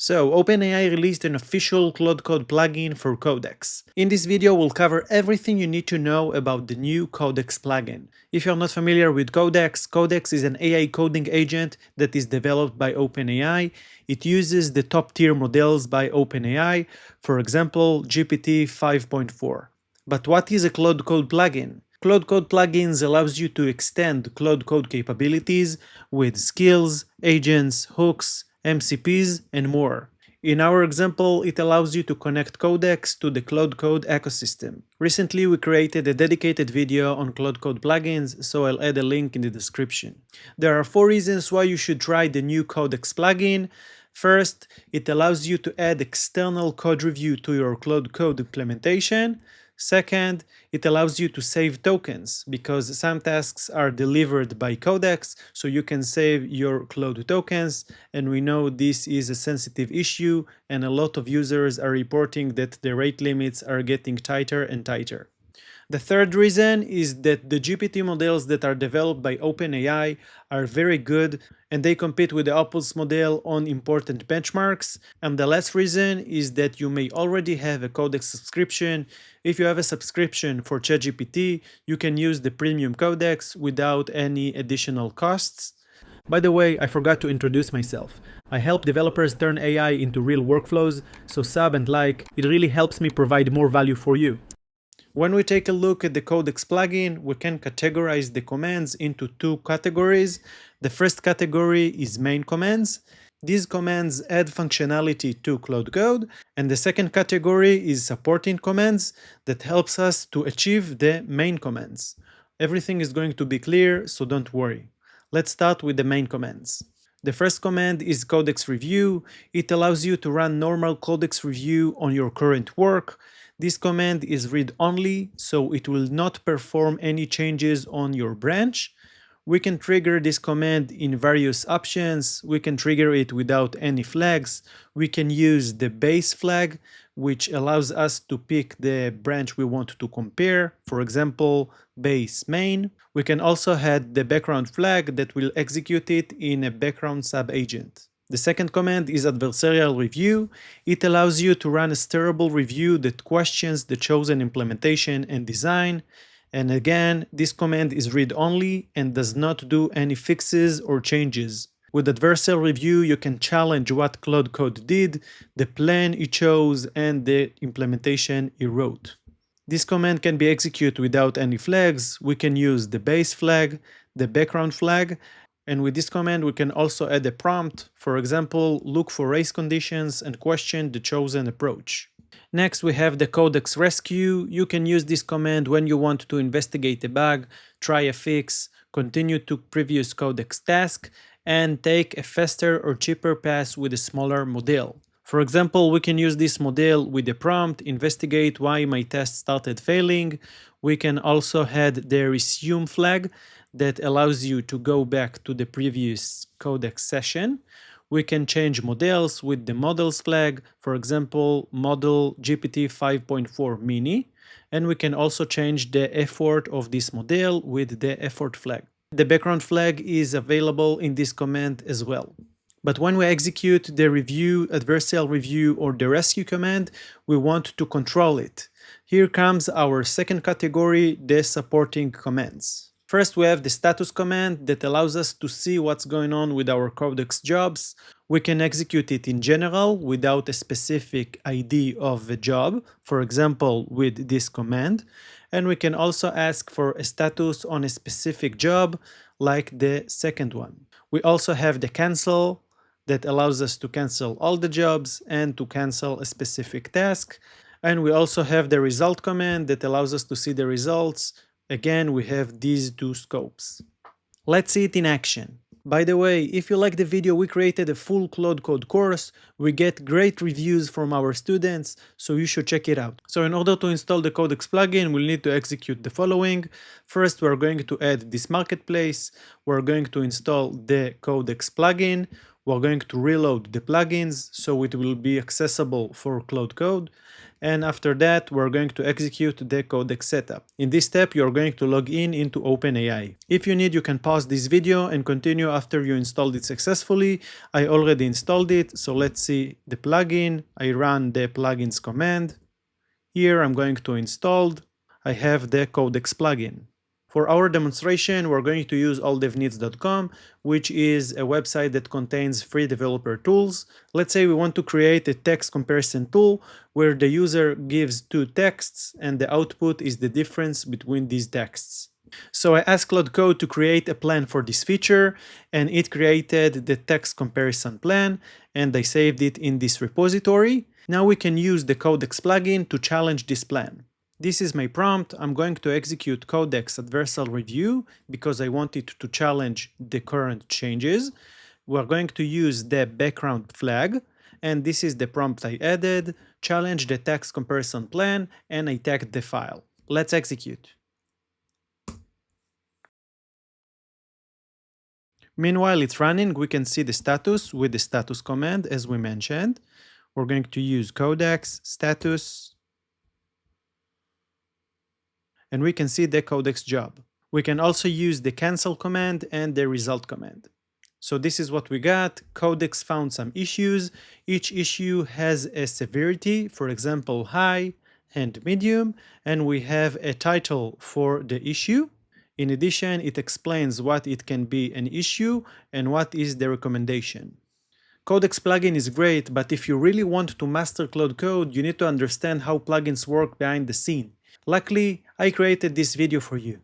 So, OpenAI released an official Claude Code plugin for Codex. In this video, we'll cover everything you need to know about the new Codex plugin. If you're not familiar with Codex, Codex is an AI coding agent that is developed by OpenAI. It uses the top-tier models by OpenAI, for example, GPT 5.4. But what is a Claude Code plugin? Claude Code plugins allows you to extend Claude Code capabilities with skills, agents, hooks, MCPs, and more. In our example, it allows you to connect Codex to the Claude Code ecosystem. Recently, we created a dedicated video on Claude Code plugins, so I'll add a link in the description. There are 4 reasons why you should try the new Codex plugin. First, it allows you to add external code review to your Claude Code implementation. Second, it allows you to save tokens because some tasks are delivered by Codex, so you can save your Claude tokens, and we know this is a sensitive issue and a lot of users are reporting that the rate limits are getting tighter and tighter. The third reason is that the GPT models that are developed by OpenAI are very good and they compete with the Opus model on important benchmarks. And the last reason is that you may already have a Codex subscription. If you have a subscription for ChatGPT, you can use the premium Codex without any additional costs. By the way, I forgot to introduce myself. I help developers turn AI into real workflows, so sub and like, it really helps me provide more value for you. When we take a look at the Codex plugin, we can categorize the commands into 2 categories. The first category is main commands. These commands add functionality to Claude Code, and the second category is supporting commands that helps us to achieve the main commands. Everything is going to be clear, so don't worry. Let's start with the main commands. The first command is Codex Review. It allows you to run normal Codex Review on your current work. This command is read-only, so it will not perform any changes on your branch. We can trigger this command in various options. We can trigger it without any flags. We can use the base flag, which allows us to pick the branch we want to compare, for example, base main. We can also add the background flag that will execute it in a background sub-agent. The second command is adversarial review. It allows you to run a steerable review that questions the chosen implementation and design. And again, this command is read-only and does not do any fixes or changes. With adversarial review, you can challenge what Claude Code did, the plan it chose, and the implementation it wrote. This command can be executed without any flags. We can use the base flag, the background flag, and with this command we can also add a prompt, for example, look for race conditions and question the chosen approach. Next we have the Codex Rescue. You can use this command when you want to investigate a bug, try a fix, continue to previous Codex task, and take a faster or cheaper pass with a smaller model. For example, we can use this model with a prompt, investigate why my test started failing. We can also add the resume flag that allows you to go back to the previous Codex session. We can change models with the models flag, for example, model GPT 5.4 mini, and we can also change the effort of this model with the effort flag. The background flag is available in this command as well. But when we execute the review, adversarial review, or the rescue command, we want to control it. Here comes our second category, the supporting commands. First, we have the status command that allows us to see what's going on with our Codex jobs. We can execute it in general without a specific ID of the job, for example, with this command. And we can also ask for a status on a specific job, like the second one. We also have the cancel that allows us to cancel all the jobs and to cancel a specific task. And we also have the result command that allows us to see the results. Again, we have these 2 scopes. Let's see it in action. By the way, if you like the video, we created a full Claude Code course. We get great reviews from our students, so you should check it out. So in order to install the Codex plugin, we'll need to execute the following. First, we're going to add this marketplace. We're going to install the Codex plugin. We're going to reload the plugins so it will be accessible for Claude Code. And after that, we're going to execute the codex setup. In this step, you're going to log in into OpenAI. If you need, you can pause this video and continue after you installed it successfully. I already installed it, so let's see the plugin. I run the plugins command. Here I'm going to install. I have the codex plugin. For our demonstration, we're going to use alldevneeds.com, which is a website that contains free developer tools. Let's say we want to create a text comparison tool where the user gives two texts and the output is the difference between these texts. So I asked Claude Code to create a plan for this feature, and it created the text comparison plan, and I saved it in this repository. Now we can use the Codex plugin to challenge this plan. This is my prompt. I'm going to execute Codex Adversarial Review because I want it to challenge the current changes. We're going to use the background flag, and this is the prompt I added. Challenge the text comparison plan, and I tagged the file. Let's execute. Meanwhile it's running, we can see the status with the status command as we mentioned. We're going to use codex status, and we can see the codex job. We can also use the cancel command and the result command. So this is what we got. Codex found some issues. Each issue has a severity, for example, high and medium, and we have a title for the issue. In addition, it explains what it can be an issue and what is the recommendation. Codex plugin is great, but if you really want to master Claude Code, you need to understand how plugins work behind the scene. Luckily, I created this video for you.